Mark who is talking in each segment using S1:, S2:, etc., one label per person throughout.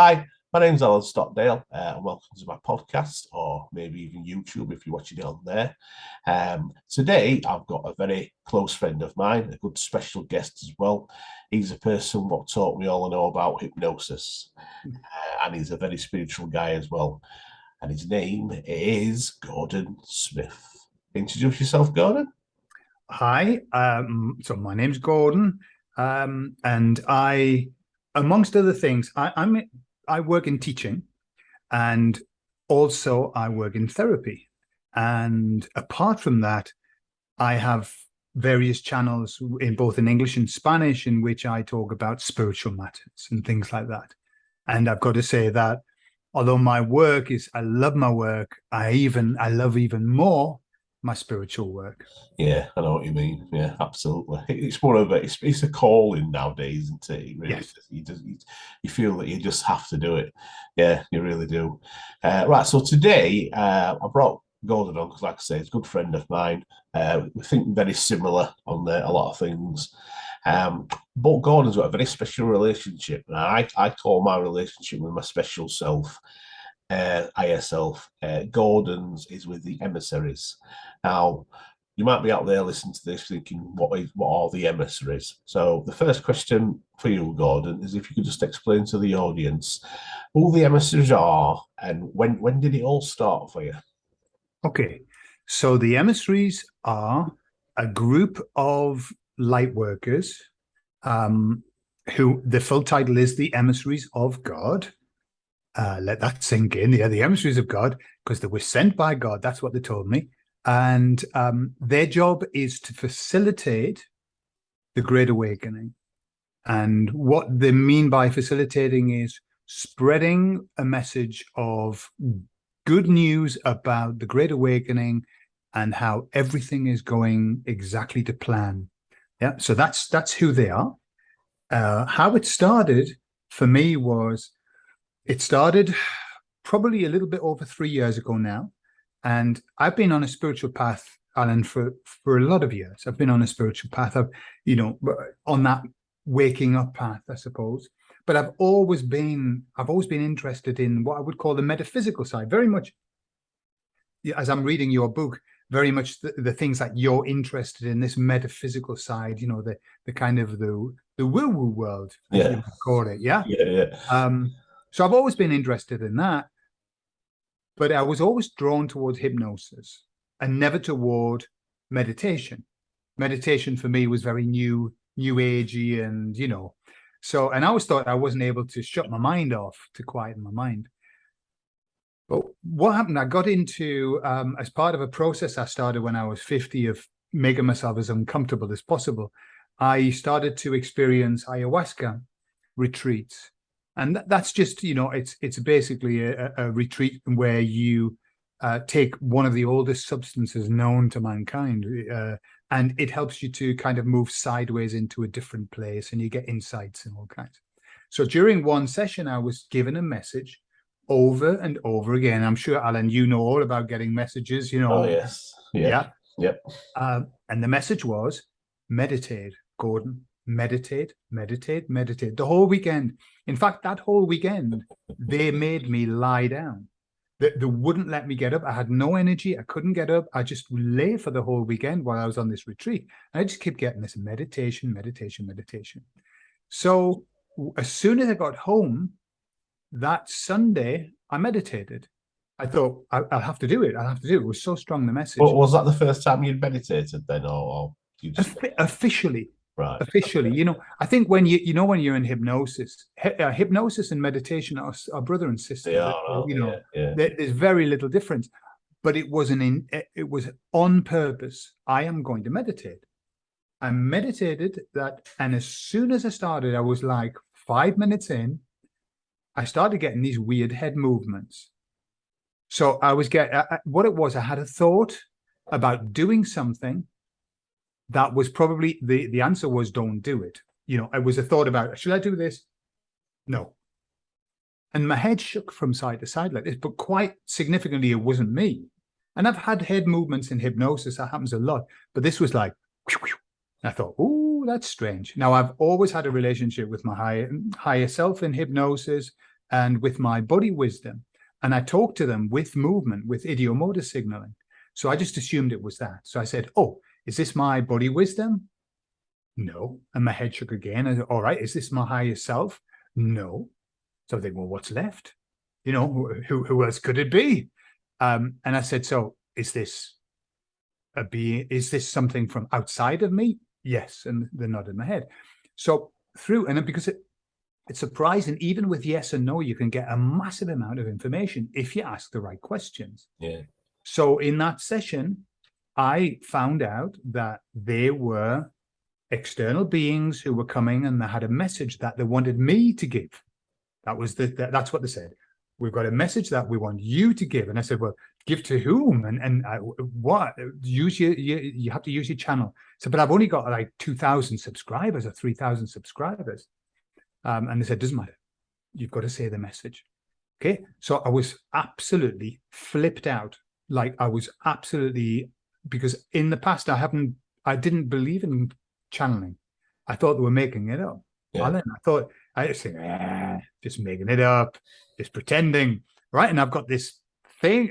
S1: Hi, my name's Alan Stockdale, and welcome to my podcast, or maybe even YouTube if you're watching it on there. Today, I've got a very close friend of mine, a good special guest as well. He's a person what taught me all I know about hypnosis, and he's a very spiritual guy as well. And his name is Gordon Smith. Introduce yourself, Gordon.
S2: Hi, so my name's Gordon, and amongst other things, I work in teaching, and also I work in therapy. And apart from that, I have various channels in both in English and Spanish in which I talk about spiritual matters and things like that. And I've got to say that although my work is, I love my work, I love even more my spiritual work.
S1: Yeah, I know what you mean. Yeah, absolutely. It's more of it's a calling nowadays, isn't it? It really
S2: Yes.
S1: you feel that you just have to do it. Yeah, you really do. Right, so today I brought Gordon on because, like I say, he's a good friend of mine. We think very similar on a lot of things. But Gordon's got a very special relationship. And I call my relationship with my special self, ISL. Gordon's is with the Emissaries. Now, you might be out there listening to this thinking, what are the Emissaries? So the first question for you, Gordon, is if you could just explain to the audience who the Emissaries are and when did it all start for you?
S2: Okay, so the Emissaries are a group of light workers who the full title is the Emissaries of God. Let that sink in. Yeah, the Emissaries of God, because they were sent by God. That's what they told me. And their job is to facilitate the Great Awakening. And what they mean by facilitating is spreading a message of good news about the Great Awakening and how everything is going exactly to plan. Yeah, so that's who they are. How it started for me was, it started probably a little bit over 3 years ago now. And I've been on a spiritual path, Alan, for a lot of years. I've been on a spiritual path. On that waking up path, I suppose. But I've always been interested in what I would call the metaphysical side, very much, as I'm reading your book, very much the things that you're interested in, this metaphysical side, the kind of the woo-woo world, as you might call it. Yeah. So I've always been interested in that. But I was always drawn towards hypnosis and never toward meditation. Meditation for me was very new agey, and and I always thought I wasn't able to shut my mind off, to quieten my mind. But what happened, I got into, as part of a process I started when I was 50 of making myself as uncomfortable as possible, I started to experience ayahuasca retreats. And that's just, it's basically a retreat where you take one of the oldest substances known to mankind, and it helps you to kind of move sideways into a different place, and you get insights and all kinds. So during one session, I was given a message over and over again. I'm sure, Alan, you know all about getting messages,
S1: Oh, yes. Yeah. Yep.
S2: And the message was, meditate, Gordon. Meditate, meditate, meditate. The whole weekend. In fact, that whole weekend, they made me lie down. They wouldn't let me get up. I had no energy. I couldn't get up. I just lay for the whole weekend while I was on this retreat. And I just kept getting this meditation, meditation, meditation. So as soon as I got home, that Sunday, I meditated. I thought, I'll have to do it. I'll have to do it. It was so strong, the message.
S1: Well, was that the first time you'd meditated then, or you just...
S2: Officially?
S1: Right.
S2: Officially, I think when when you're in hypnosis, hypnosis and meditation are brother and sister. There's very little difference, but it was on purpose. I am going to meditate. I meditated that, and as soon as I started, I was like 5 minutes in, I started getting these weird head movements. So I was what it was. I had a thought about doing something. That was probably the answer was, don't do it. It was a thought about, should I do this? No. And my head shook from side to side like this, but quite significantly, it wasn't me. And I've had head movements in hypnosis. That happens a lot. But this was like, I thought, oh, that's strange. Now, I've always had a relationship with my higher self in hypnosis. and with my body wisdom. And I talked to them with movement, with ideomotor signaling. So I just assumed it was that. So I said, oh, is this my body wisdom? No. And my head shook again. I said, all right, is this my higher self? No. So I think, well, what's left? You know, who else could it be? And I said, so is this a being? Is this something from outside of me? Yes. And they're nodding my head. So through, and because it's surprising, even with yes and no, you can get a massive amount of information if you ask the right questions.
S1: Yeah.
S2: So in that session, I found out that there were external beings who were coming and they had a message that they wanted me to give. That's what they said. We've got a message that we want you to give. And I said, well, give to whom? And what? You have to use your channel. So, but I've only got like 2,000 subscribers or 3,000 subscribers. And they said, doesn't matter. You've got to say the message. Okay. So I was absolutely flipped out. Like I was absolutely, because in the past, I didn't believe in channeling. I thought they were making it up.
S1: Yeah.
S2: I thought, I just think, just making it up, just pretending, right? And I've got this thing,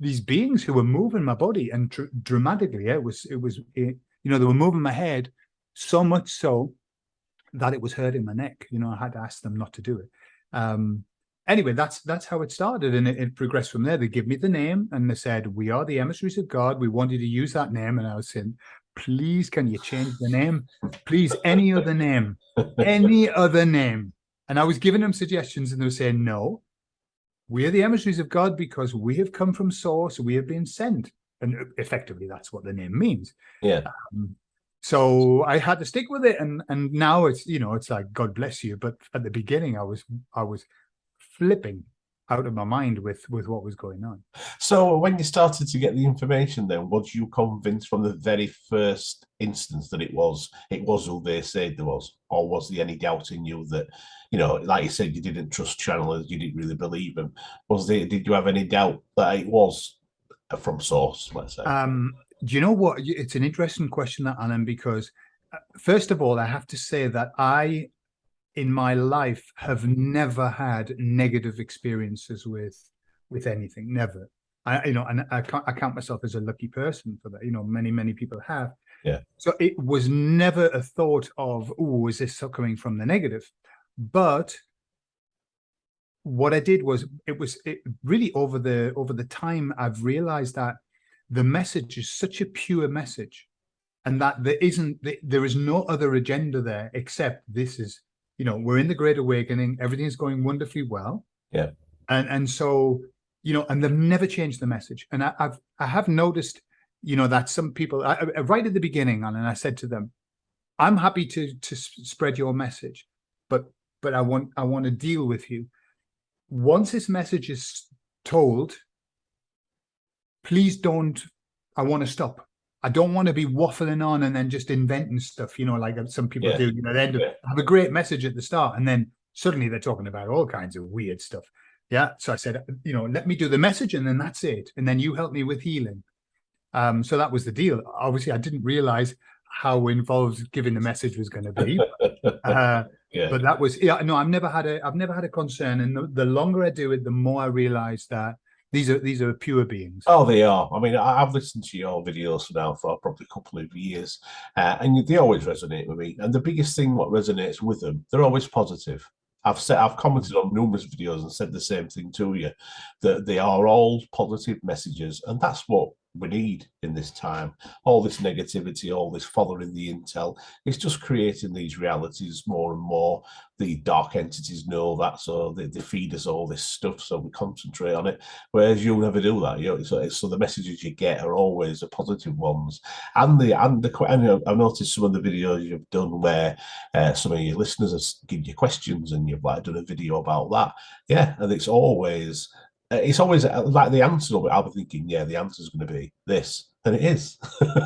S2: these beings who were moving my body, and dramatically, it was, they were moving my head so much so that it was hurting my neck. You know, I had to ask them not to do it. Anyway, that's how it started, and it progressed from there. They give me the name, and they said, "We are the Emissaries of God. We want you to use that name." And I was saying, "Please, can you change the name? Please, any other name, any other name." And I was giving them suggestions, and they were saying, "No, we are the Emissaries of God because we have come from Source. We have been sent." And effectively, that's what the name means.
S1: Yeah.
S2: So I had to stick with it, and now it's it's like God bless you. But at the beginning, I was flipping out of my mind with what was going on.
S1: So when you started to get the information, then was you convinced from the very first instance that it was who they said there was, or was there any doubt in you that, like you said, you didn't trust channelers, you didn't really believe them? Did you have any doubt that it was from Source, let's say?
S2: Do you know what? It's an interesting question, that, Alan, because first of all, I have to say that I, in my life, have never had negative experiences with anything. Never. I count myself as a lucky person for that. Many people have.
S1: Yeah. So
S2: it was never a thought of, oh, is this coming from the negative? But what I did was, it really over the time I've realized that the message is such a pure message, and that there is no other agenda there except this is, we're in the Great Awakening, everything is going wonderfully well.
S1: Yeah.
S2: And so, and they've never changed the message. And I have noticed, that some people, right at the beginning, and I said to them, I'm happy to spread your message, but I want to deal with you. Once this message is told, please don't, I want to stop. I don't want to be waffling on and then just inventing stuff, like some people do. They end up have a great message at the start, and then suddenly they're talking about all kinds of weird stuff. Yeah. So I said, let me do the message, and then that's it. And then you help me with healing. So that was the deal. Obviously, I didn't realize how involved giving the message was going to be. But that was, I've never had a concern. And the longer I do it, the more I realize that these are pure beings.
S1: Oh, they are. I mean, I've listened to your videos now for probably a couple of years, and they always resonate with me. And the biggest thing what resonates with them, they're always positive. I've commented on numerous videos and said the same thing to you, that they are all positive messages, and that's what we need in this time. All this negativity, all this following the intel, it's just creating these realities more and more. The dark entities know that, so they feed us all this stuff, so we concentrate on it. Whereas you'll never do that. So the messages you get are always the positive ones. And I've noticed some of the videos you've done where some of your listeners have given you questions, and you've done a video about that. Yeah, and it's always like the answer of it. I'll be thinking, the answer is going to be this, and it is.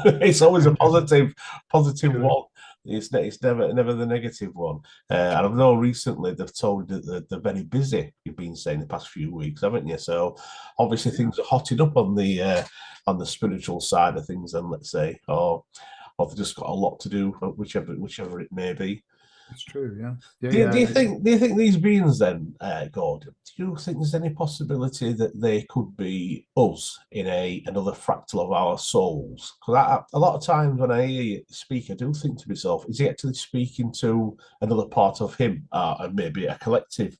S1: It's always a positive one. It's never the negative one. And I know recently they've told you that they're very busy. You've been saying the past few weeks, haven't you? So obviously things are hotting up on the spiritual side of things, then, let's say, or they've just got a lot to do, whichever it may be.
S2: It's true. Yeah.
S1: Do you think these beings then, Gordon? Do you think there's any possibility that they could be us in another fractal of our souls? Because a lot of times when I hear you speak, I do think to myself, is he actually speaking to another part of him, and maybe a collective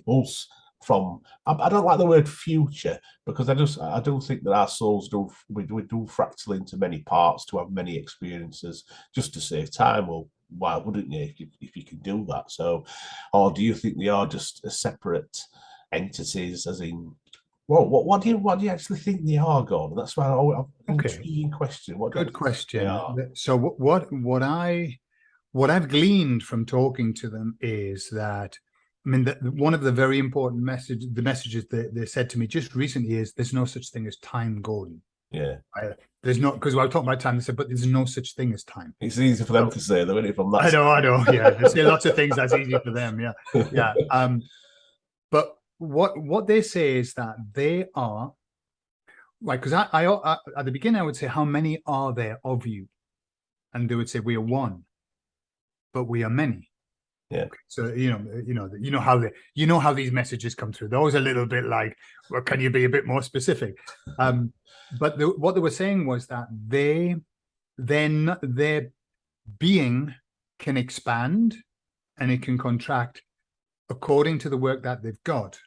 S1: us from? I don't like the word future, because I do think that our souls we do fractal into many parts to have many experiences just to save time. Well, why wouldn't you if you can do that? So, or do you think they are just a separate entities, as in? Well, what do you actually think they are, Gordon? That's why an intriguing question. What do
S2: Good
S1: you think they
S2: question.
S1: are?
S2: So what I've gleaned from talking to them is that, I mean, one of the very important messages that they said to me just recently is there's no such thing as time, Gordon.
S1: Yeah.
S2: There's not, because while I talking about time, they said, but there's no such thing as time.
S1: It's easy for them to say, though, isn't it? From that
S2: I know. Yeah, they say lots of things that's easy for them. Yeah, yeah. But what they say is that they are, like, because I at the beginning I would say, how many are there of you? And they would say, we are one, but we are many.
S1: Yeah.
S2: Okay. So you know how these messages come through. They're always a little bit like, well, can you be a bit more specific? But what they were saying was that their being can expand and it can contract according to the work that they've got.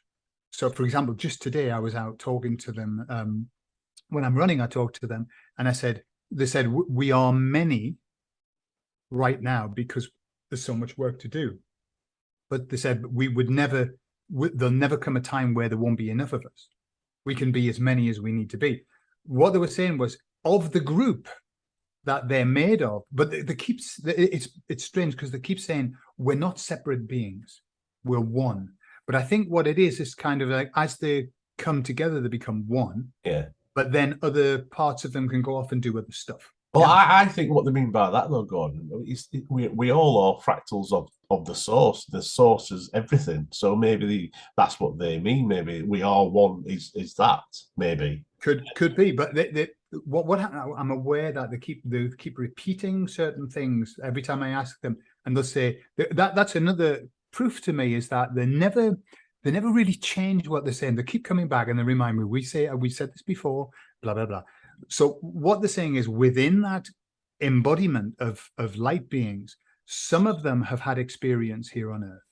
S2: So, for example, just today I was out talking to them. When I'm running, I talked to them, and they said we are many right now because there's so much work to do. But they said there'll never come a time where there won't be enough of us. We can be as many as we need to be. What they were saying was, of the group that they're made of, but it's strange because they keep saying we're not separate beings, we're one. But I think what it is kind of like, as they come together, they become one.
S1: Yeah.
S2: But then other parts of them can go off and do other stuff.
S1: Well, yeah. I think what they mean by that, though, Gordon, is we all are fractals of the source. The source is everything. So maybe that's what they mean. Maybe we are one. Is that maybe
S2: could be? But what I'm aware that they keep repeating certain things every time I ask them, and they'll say that's another proof to me is that they never really change what they're saying. They keep coming back and they remind me, we said this before, blah, blah, blah. So what they're saying is within that embodiment of light beings, some of them have had experience here on Earth,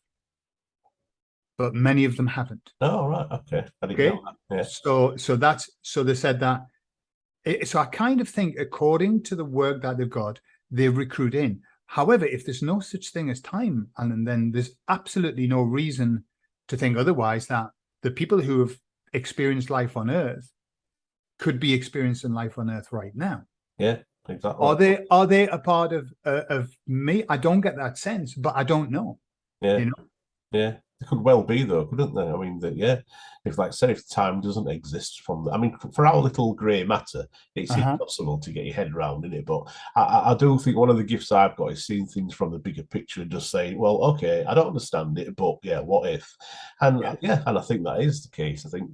S2: but many of them haven't.
S1: Oh, right. Okay. I didn't know that.
S2: Yeah. So they said that. So I kind of think, according to the work that they've got, they recruit in. However, if there's no such thing as time, and then there's absolutely no reason to think otherwise, that the people who have experienced life on Earth could be experiencing life on Earth right now.
S1: Yeah, exactly.
S2: Are they a part of me? I don't get that sense, but I don't know.
S1: Yeah, yeah. It could well be, though, couldn't they? I mean, if, like I said, if time doesn't exist for our little grey matter, it's impossible to get your head around in it. But I do think one of the gifts I've got is seeing things from the bigger picture and just saying, well, okay, I don't understand it, but yeah, what if? And and I think that is the case. I think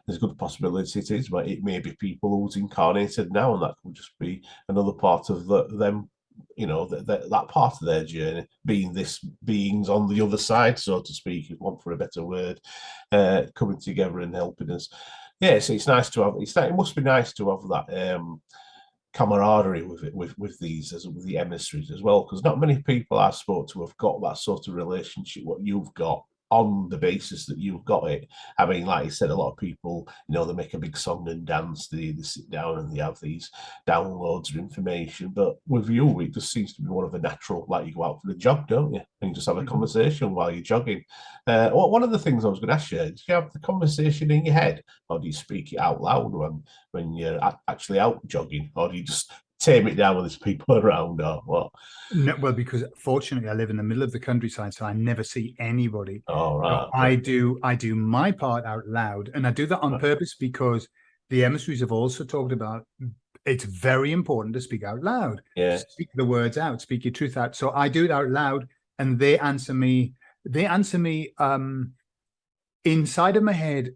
S1: there's a good possibility it is, but it may be people who's incarnated now, and that could just be another part of them. That part of their journey being beings on the other side, so to speak, if you want for a better word, coming together and helping us. Yeah, so it's nice to have. It must be nice to have that camaraderie with the emissaries as well, because not many people I've spoke to have got that sort of relationship what you've got, on the basis that you've got it. I mean, like you said, a lot of people, they make a big song and dance, they sit down and they have these downloads of information. But with you, it just seems to be one of the natural, like you go out for a jog, don't you? And you just have a conversation while you're jogging. One of the things I was going to ask you, do you have the conversation in your head, or do you speak it out loud when you're actually out jogging, or do you just tame it down when there's people around, or what?
S2: No, well, because fortunately I live in the middle of the countryside, so I never see anybody.
S1: Oh, right.
S2: So I do my part out loud, and I do that on purpose because the emissaries have also talked about it's very important to speak out loud.
S1: Yeah.
S2: Speak the words out, speak your truth out. So I do it out loud, and they answer me inside of my head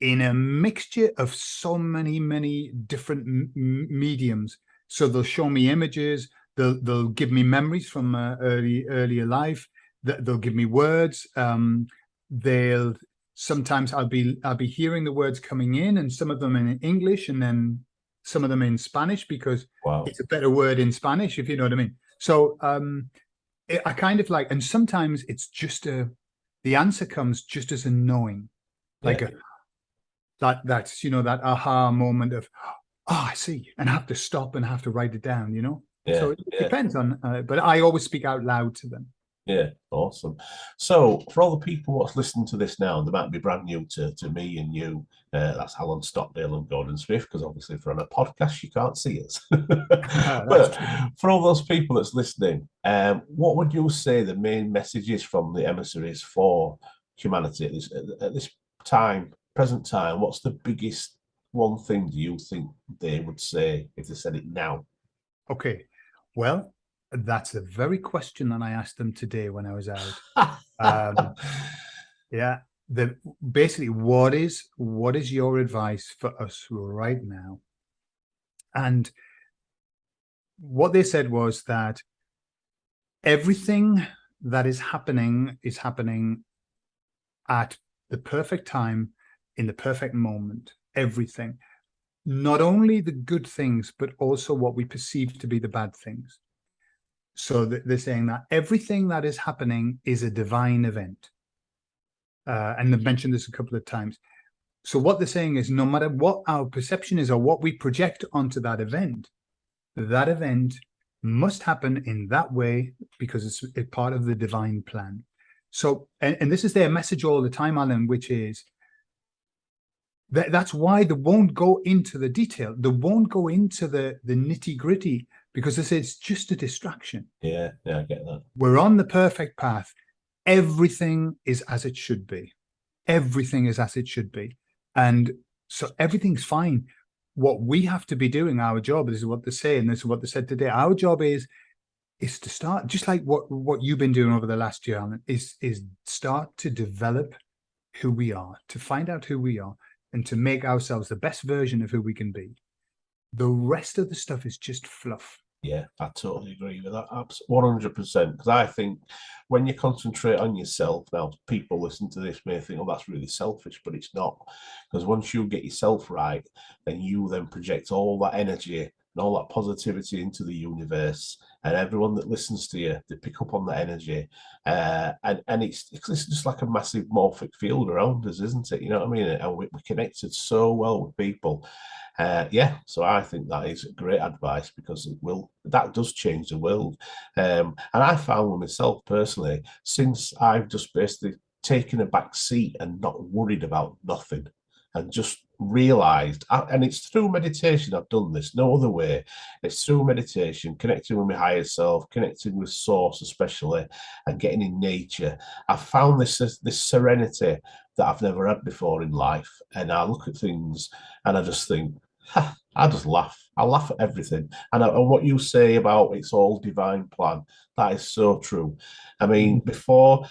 S2: in a mixture of so many different mediums. So they'll show me images, they'll give me memories from earlier life. They'll give me words. They'll sometimes I'll be hearing the words coming in, and some of them in English, and then some of them in Spanish, because
S1: Wow.
S2: it's a better word in Spanish, if you know what I mean. So I kind of like, and sometimes it's just the answer comes just as a knowing, like
S1: Yeah.
S2: that's that aha moment of, oh, I see, and I have to stop and I have to write it down,
S1: Yeah.
S2: So it
S1: Yeah.
S2: depends on, but I always speak out loud to them.
S1: Yeah, awesome. So, for all the people what's listening to this now, they might be brand new to me and you. That's Alan Stockdale and Gordon Swift, because obviously, if we're on a podcast, you can't see us.
S2: That's
S1: But
S2: true.
S1: for all those people that's listening, what would you say the main message is from the emissaries for humanity at this time, present time? What's the biggest one thing do you think they would say if they said it now?
S2: Okay, well, that's the very question that I asked them today when I was out. Yeah, basically, what is your advice for us right now? And what they said was that everything that is happening at the perfect time, in the perfect moment. Everything, not only the good things, but also what we perceive to be the bad things. So they're saying that everything that is happening is a divine event. And they've mentioned this a couple of times. So what they're saying is, no matter what our perception is or what we project onto that event must happen in that way because it's a part of the divine plan. So, and this is their message all the time, Alan, which is that's why they won't go into the detail. They won't go into the nitty gritty, because this is just a distraction.
S1: Yeah, I get that.
S2: We're on the perfect path. Everything is as it should be. Everything is as it should be. And so everything's fine. What we have to be doing, our job, this is what they say, and this is what they said today. Our job is to start, just like what you've been doing over the last year, Alan, is start to develop who we are, to find out who we are, and to make ourselves the best version of who we can be. The rest of the stuff is just fluff.
S1: Yeah, I totally agree with that. 100%. Because I think when you concentrate on yourself, now people listen to this may think, oh, that's really selfish, but it's not. Because once you get yourself right, then you then project all that energy and all that positivity into the universe. And everyone that listens to you, they pick up on that energy. And it's just like a massive morphic field around us, isn't it? You know what I mean? And we're connected so well with people. Yeah, so I think that is great advice, because that does change the world. And I found with myself personally, since I've just basically taken a back seat and not worried about nothing, and just realized, and it's through meditation I've done this, no other way. It's through meditation, connecting with my higher self, connecting with source especially, and getting in nature. I found this serenity that I've never had before in life. And I look at things and I just think, I just laugh. I laugh at everything. And what you say about it's all divine plan, that is so true. I mean, before,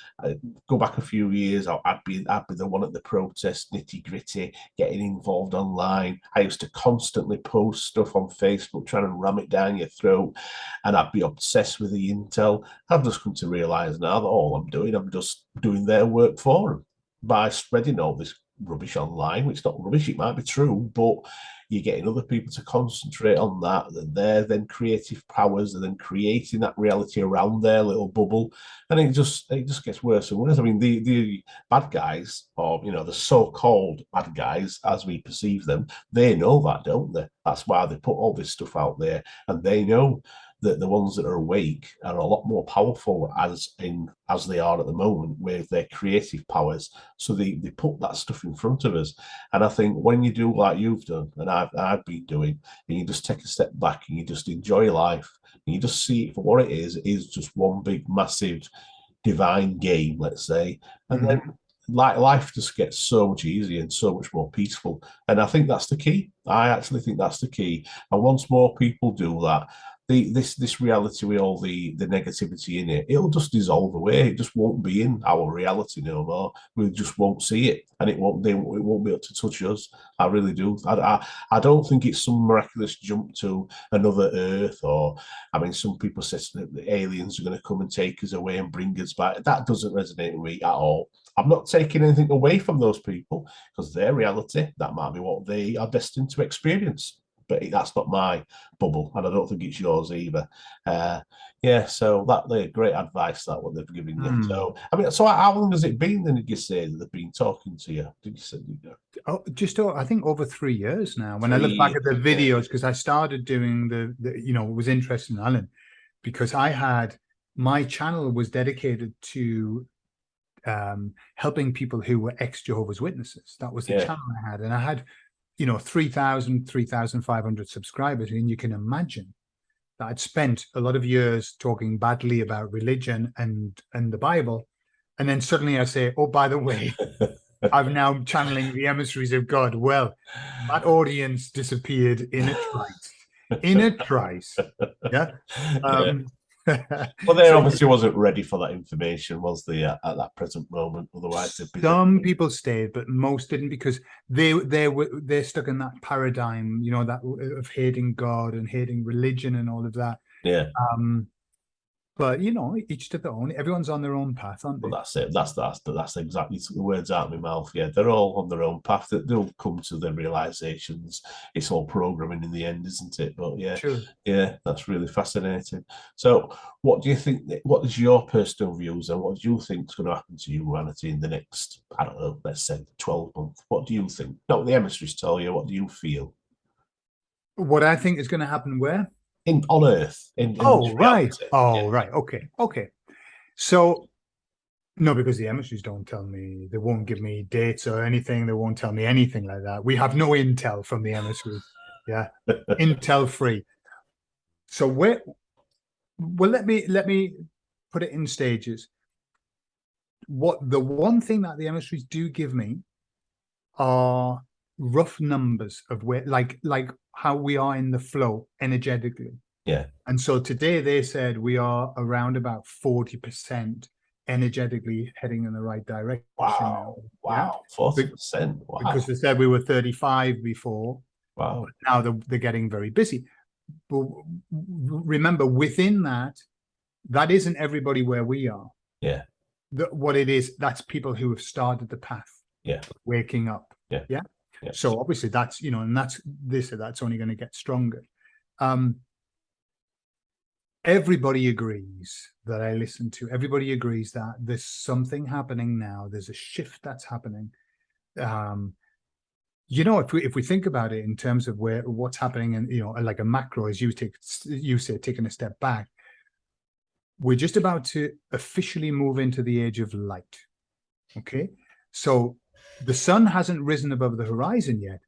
S1: go back a few years, I'd be the one at the protest, nitty gritty, getting involved online. I used to constantly post stuff on Facebook, trying to ram it down your throat, and I'd be obsessed with the intel. I've just come to realize now that all I'm just doing their work for them by spreading all this rubbish online, which is not rubbish, it might be true, but you're getting other people to concentrate on that, and they're then creative powers, and then creating that reality around their little bubble, and it just gets worse and worse. I mean, the bad guys, or the so-called bad guys as we perceive them, they know that, don't they? That's why they put all this stuff out there, and they know that the ones that are awake are a lot more powerful as they are at the moment with their creative powers. So they put that stuff in front of us. And I think when you do like you've done, and I've been doing, and you just take a step back and you just enjoy life, and you just see it for what it is just one big, massive, divine game, let's say. And then life just gets so much easier and so much more peaceful. And I think that's the key. I actually think that's the key. And once more people do that, this reality with all the negativity in it, it'll just dissolve away. It just won't be in our reality no more. We just won't see it, and it won't be able to touch us. I really do. I don't think it's some miraculous jump to another Earth, or I mean, some people say that the aliens are going to come and take us away and bring us back. That doesn't resonate with me at all. I'm not taking anything away from those people, because their reality, that might be what they are destined to experience. But that's not my bubble, and I don't think it's yours either. Yeah, so they're great advice, that what they've given you. So, I mean, so how long has it been then, did you say, that they've been talking to you? Did you say?
S2: I think over 3 years now. When I look back at the videos, because I started doing was interested in Alan, because my channel was dedicated to helping people who were ex-Jehovah's Witnesses. That was the channel I had, and I had 3,500 subscribers, and you can imagine that I'd spent a lot of years talking badly about religion and the Bible, and then suddenly I say, oh, by the way, I'm now channeling the emissaries of God. Well, that audience disappeared in a trice. Yeah.
S1: Well, they obviously wasn't ready for that information, was they, at that present moment? Otherwise,
S2: some people stayed, but most didn't, because they're stuck in that paradigm, that of hating God and hating religion and all of that.
S1: Yeah.
S2: But each to their own. Everyone's on their own path, aren't they?
S1: Well, that's it. That's exactly the words out of my mouth. Yeah, they're all on their own path. They'll come to their realizations. It's all programming in the end, isn't it? But yeah,
S2: sure.
S1: Yeah, that's really fascinating. So, what do you think? What is your personal views, and what do you think is going to happen to humanity in the next, I don't know, let's say 12 months? What do you think? Not what the emissaries tell you. What do you feel?
S2: What I think is going to happen where?
S1: On Earth.
S2: Right. Okay. So, no, because the emissaries don't tell me. They won't give me dates or anything. They won't tell me anything like that. We have no intel from the emissaries. Yeah, intel free. So let me put it in stages. The one thing that the emissaries do give me are rough numbers of where, like how we are in the flow energetically.
S1: Yeah.
S2: And so today they said we are around about 40% energetically heading in the right direction.
S1: Wow. Wow. 40%. Wow.
S2: Because they said we were 35 before.
S1: Wow.
S2: Now they're getting very busy. But remember, within that isn't everybody where we are.
S1: Yeah.
S2: What it is, that's people who have started the path.
S1: Yeah.
S2: Waking up.
S1: Yeah.
S2: Yeah. So obviously that's, and that's only going to get stronger. Everybody agrees that I listen to. Everybody agrees that there's something happening now. There's a shift that's happening. If we think about it in terms of what's happening, and like a macro, as you say, taking a step back, we're just about to officially move into the age of light. Okay, so the sun hasn't risen above the horizon yet,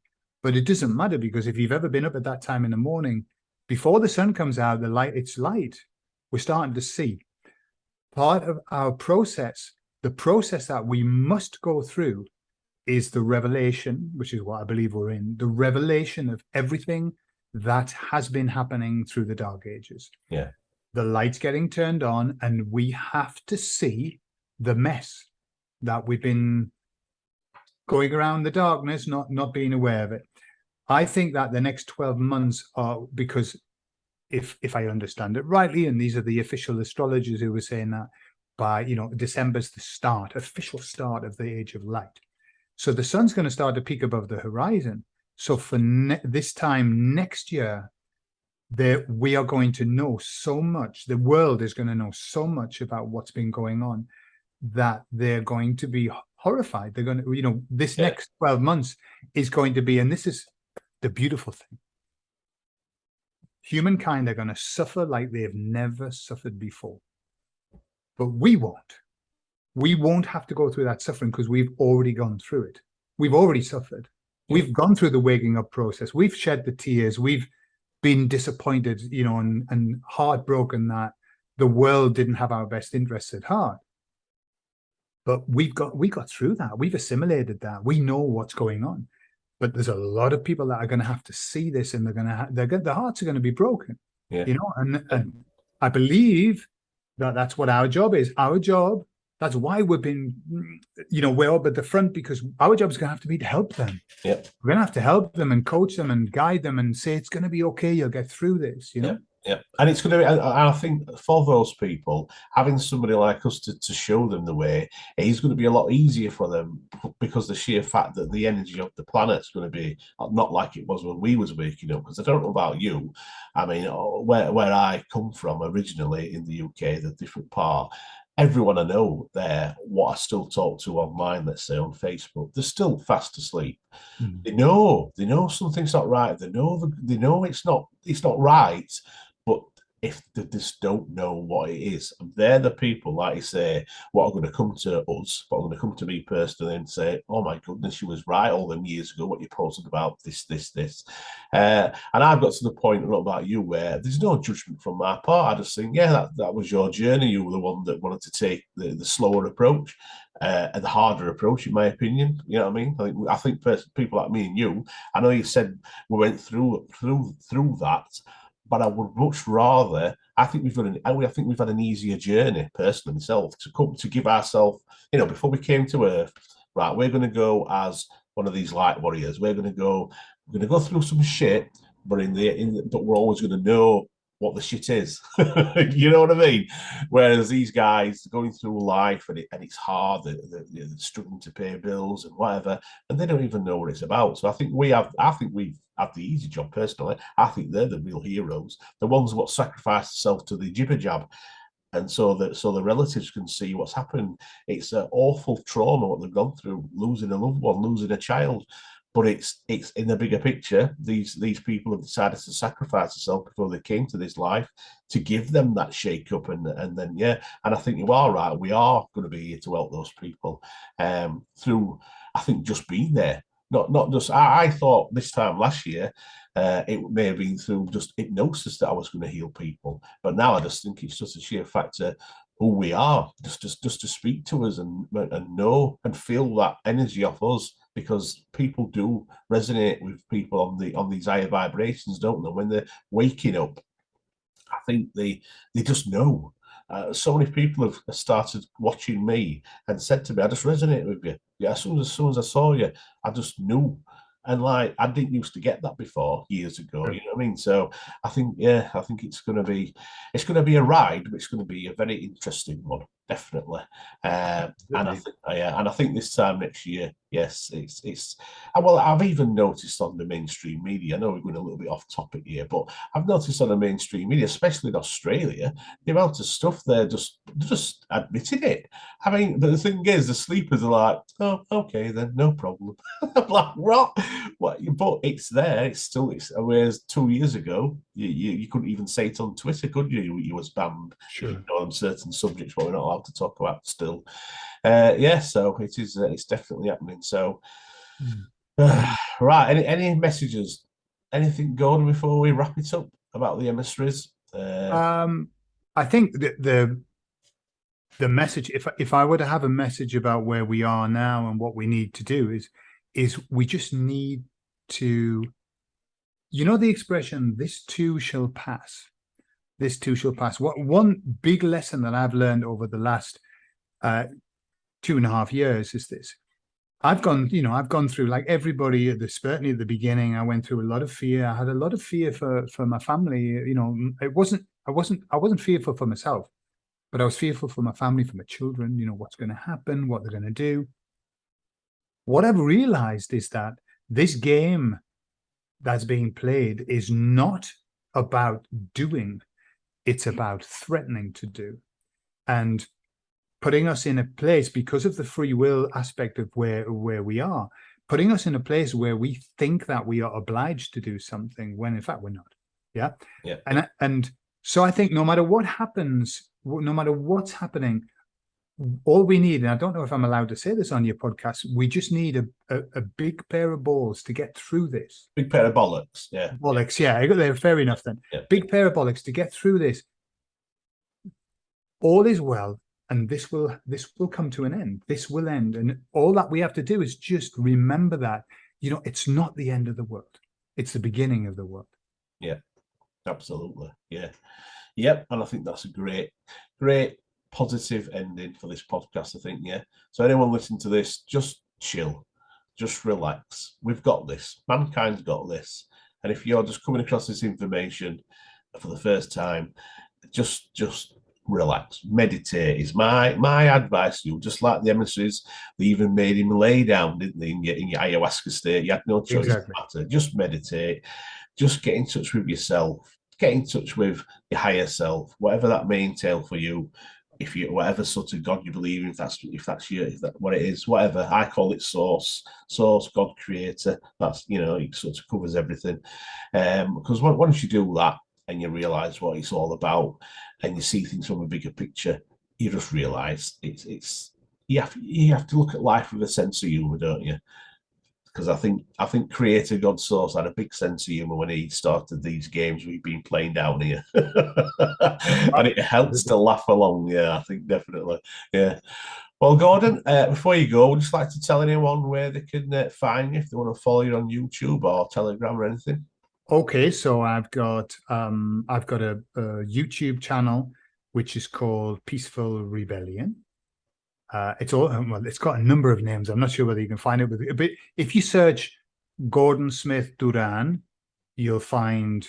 S2: but it doesn't matter, because if you've ever been up at that time in the morning, before the sun comes out, it's light. We're starting to see. Part of our process, the process that we must go through, is the revelation, which is what I believe we're in, the revelation of everything that has been happening through the Dark Ages.
S1: Yeah.
S2: The light's getting turned on, and we have to see the mess that we've been going around the darkness, not being aware of it. I think that the next 12 months are, because if I understand it rightly, and these are the official astrologers who were saying that by, December's the official start of the age of light. So the sun's going to start to peak above the horizon. So for this time next year, we are going to know so much. The world is going to know so much about what's been going on that they're going to be horrified. They're going to, this next 12 months is going to be, and this is the beautiful thing, humankind are going to suffer like they've never suffered before. But we won't have to go through that suffering, because we've already gone through it. We've already suffered. We've gone through the waking up process. We've shed the tears. We've been disappointed, and heartbroken that the world didn't have our best interests at heart. But we got through that. We've assimilated that. We know what's going on. But there's a lot of people that are going to have to see this, and their hearts are going to be broken.
S1: Yeah.
S2: And I believe that that's what our job is. Our job, that's why we've been, we're up at the front, because our job is going to have to be to help them.
S1: Yep.
S2: We're going to have to help them and coach them and guide them and say, it's going to be okay. You'll get through this,
S1: Yeah. Yeah, and it's going to be, and I think for those people, having somebody like us to show them the way, it is going to be a lot easier for them, because the sheer fact that the energy of the planet's going to be not like it was when we was waking up. Because I don't know about you, I mean, where I come from originally in the UK, the different part, everyone I know there, what I still talk to online, let's say on Facebook, they're still fast asleep. They know something's not right. They know it's not right, but if they just don't know what it is, and they're the people, like you say, what are going to come to us, what are going to come to me personally and say, oh my goodness, you was right all them years ago, what you posted about this. And I've got to the point, I don't know about you, where there's no judgment from my part. I just think, yeah, that was your journey. You were the one that wanted to take the slower approach. And the harder approach, in my opinion. You know what I mean? I think people like me and you, I know you said we went through that, but I would much rather. I think we've had an easier journey, personally myself, to give ourselves, before we came to Earth. Right, we're going to go as one of these light warriors. We're going to go through some shit, but but we're always going to know what the shit is. You know what I mean? Whereas these guys going through life, and it's hard, they're struggling to pay bills and whatever, and they don't even know what it's about. So I think we've had the easy job, personally. I think they're the real heroes, the ones what sacrifice themselves to the jibber jab. And so the relatives can see what's happened. It's an awful trauma what they've gone through, losing a loved one, losing a child. But it's in the bigger picture. These people have decided to sacrifice themselves before they came to this life to give them that shake up, and then and I think you are right. We are going to be here to help those people through. I think just being there, not just. I thought this time last year. It may have been through just hypnosis that I was going to heal people, but now I just think it's just a sheer factor who we are, just to speak to us and know and feel that energy off us, because people do resonate with people on these higher vibrations, don't they? When they're waking up, I think they just know. So many people have started watching me and said to me, "I just resonate with you. Yeah, as soon as I saw you, I just knew." And like, I didn't used to get that before years ago. You know what I mean? So I think it's going to be a ride, but it's going to be a very interesting one, definitely. And I think this time next year, yes, it's well, I've even noticed on the mainstream media. I know we're going a little bit off topic here, but I've noticed on the mainstream media, especially in Australia, the amount of stuff they're just admitting it. I mean, but the thing is, the sleepers are like, oh, okay, then no problem. I'm like, what? But it's there. Whereas 2 years ago, you couldn't even say it on Twitter, could you? You was banned.
S2: Sure.
S1: On certain subjects, but we're not allowed to talk about still. So it is. It's definitely happening. So, right. Any messages? Anything going before we wrap it up about the emissaries?
S2: I think the message, if I were to have a message about where we are now and what we need to do, is we just need to, the expression, this too shall pass. This too shall pass. One big lesson that I've learned over the last 2.5 years is this. I've gone through, like everybody, certainly at the beginning, I went through a lot of fear. I had a lot of fear for my family. I wasn't fearful for myself, but I was fearful for my family, for my children, what's going to happen, what they're going to do. What I've realized is that this game that's being played is not about doing, it's about threatening to do. And putting us in a place, because of the free will aspect of where we are, putting us in a place where we think that we are obliged to do something when in fact we're not. Yeah. And so I think no matter what happens, no matter what's happening, all we need, and I don't know if I'm allowed to say this on your podcast, we just need a big pair of balls to get through this.
S1: Big pair of bollocks. Yeah.
S2: Bollocks. Yeah. They're fair enough then. Yeah. Big pair of bollocks to get through this. All is well. And this will come to an end. This will end. And all that we have to do is just remember that, it's not the end of the world. It's the beginning of the world.
S1: Yeah. Absolutely. Yeah. Yep. And I think that's a great positive ending for this podcast, I think. Yeah. So anyone listening to this, just chill, just relax. We've got this. Mankind's got this. And if you're just coming across this information for the first time, just relax, meditate is my advice to you. Just like the emissaries, they even made him lay down, didn't they, in your ayahuasca state? You had no choice.
S2: Exactly.
S1: Matter. Just meditate, just get in touch with yourself, get in touch with your higher self, whatever that may entail for you. If you, whatever sort of God you believe in, if that's your, if that what it is, whatever. I call it source, God, creator. That's, it sort of covers everything. Because once you do that and you realize what it's all about, and you see things from a bigger picture, you just realize it's you have to look at life with a sense of humor, don't you? Because I think Creator God Source had a big sense of humor when he started these games we've been playing down here, and it helps to laugh along. Yeah, I think definitely. Yeah. Well, Gordon, before you go, would you just like to tell anyone where they can find you if they want to follow you on YouTube or Telegram or anything?
S2: Okay, so I've got a YouTube channel which is called Peaceful Rebellion. It's got a number of names. I'm not sure whether you can find it, but if you search Gordon Smith Duran, you'll find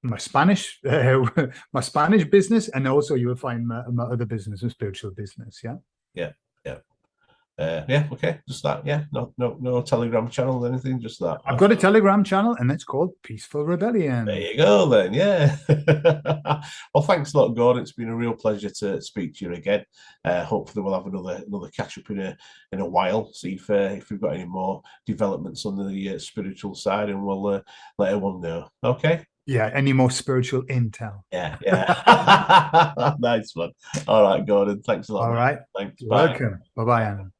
S2: my Spanish business, and also you will find my other business, a spiritual business. Yeah.
S1: Yeah. Okay, just that. Yeah, no Telegram channel or anything, just that.
S2: I've got a Telegram channel, and it's called Peaceful Rebellion.
S1: There you go, then. Yeah. Well, thanks a lot, Gordon. It's been a real pleasure to speak to you again. Hopefully, we'll have another catch up in a while. See if we've got any more developments on the spiritual side, and we'll let everyone know. Okay.
S2: Yeah. Any more spiritual intel?
S1: Yeah. Nice one. All right, Gordon. Thanks a lot.
S2: All right.
S1: Thanks.
S2: You're
S1: Bye.
S2: welcome. Bye-bye, Anna.